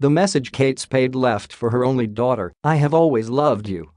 The message Kate Spade left for her only daughter: "I have always loved you.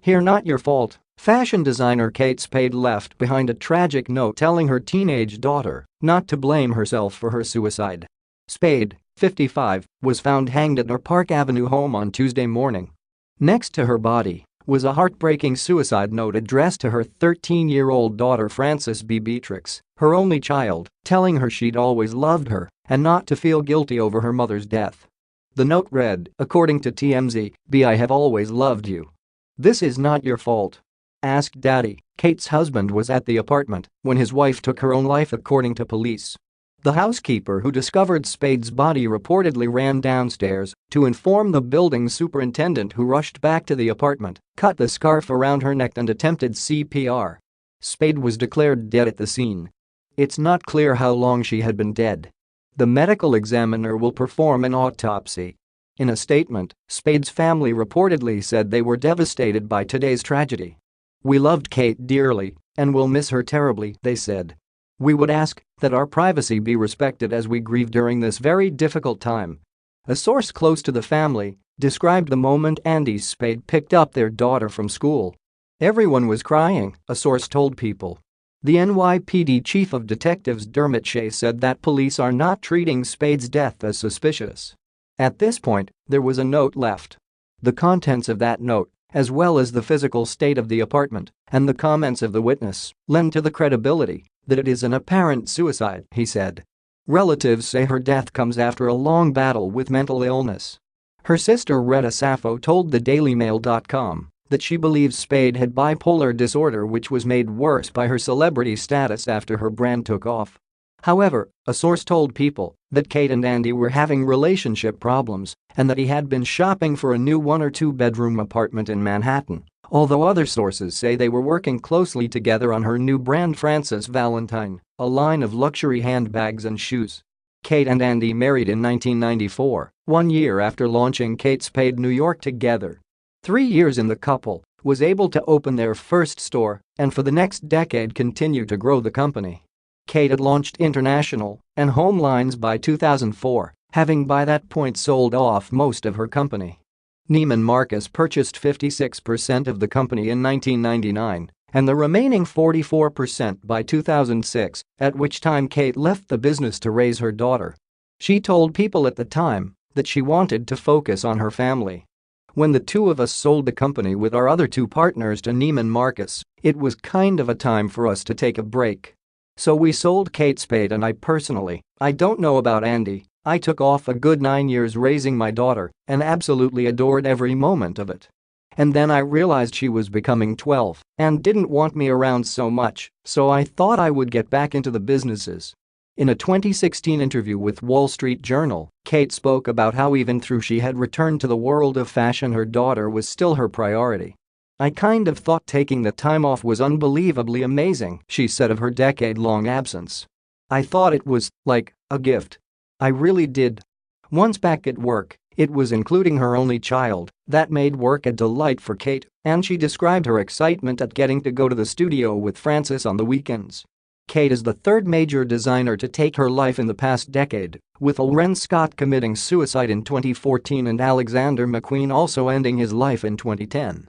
Here, not your fault." Fashion designer Kate Spade left behind a tragic note telling her teenage daughter not to blame herself for her suicide. Spade, 55, was found hanged at her Park Avenue home on Tuesday morning. Next to her body was a heartbreaking suicide note addressed to her 13-year-old daughter Frances B. Beatrix, her only child, telling her she'd always loved her and not to feel guilty over her mother's death. The note read, according to TMZ, "I have always loved you. This is not your fault. Ask Daddy." Kate's husband was at the apartment when his wife took her own life, according to police. The housekeeper who discovered Spade's body reportedly ran downstairs to inform the building superintendent, who rushed back to the apartment, cut the scarf around her neck and attempted CPR. Spade was declared dead at the scene. It's not clear how long she had been dead. The medical examiner will perform an autopsy. In a statement, Spade's family reportedly said they were devastated by today's tragedy. "We loved Kate dearly and will miss her terribly," they said. "We would ask that our privacy be respected as we grieve during this very difficult time." A source close to the family described the moment Andy Spade picked up their daughter from school. "Everyone was crying," a source told People. The NYPD chief of detectives Dermot Shea said that police are not treating Spade's death as suspicious. At this point, there was a note left. The contents of that note, as well as the physical state of the apartment and the comments of the witness, lend to the credibility that it is an apparent suicide, he said. Relatives say her death comes after a long battle with mental illness. Her sister Retta Sappho told the DailyMail.com that she believes Spade had bipolar disorder, which was made worse by her celebrity status after her brand took off. However, a source told People that Kate and Andy were having relationship problems and that he had been shopping for a new 1 or 2 bedroom apartment in Manhattan, although other sources say they were working closely together on her new brand Frances Valentine, a line of luxury handbags and shoes. Kate and Andy married in 1994, 1 year after launching Kate Spade New York together. 3 years in, the couple was able to open their first store and for the next decade continue to grow the company. Kate had launched international and home lines by 2004, having by that point sold off most of her company. Neiman Marcus purchased 56% of the company in 1999 and the remaining 44% by 2006, at which time Kate left the business to raise her daughter. She told People at the time that she wanted to focus on her family. "When the two of us sold the company with our other 2 partners to Neiman Marcus, it was kind of a time for us to take a break. So we sold Kate Spade, and I don't know about Andy, I took off a good 9 years raising my daughter and absolutely adored every moment of it. And then I realized she was becoming 12 and didn't want me around so much, so I thought I would get back into the businesses." In a 2016 interview with Wall Street Journal, Kate spoke about how even though she had returned to the world of fashion, her daughter was still her priority. "I kind of thought taking the time off was unbelievably amazing," she said of her decade-long absence. "I thought it was, like, a gift. I really did. Once back at work, it was including her only child that made work a delight for Kate," and she described her excitement at getting to go to the studio with Frances on the weekends. Kate is the 3rd major designer to take her life in the past decade, with Loren Scott committing suicide in 2014 and Alexander McQueen also ending his life in 2010.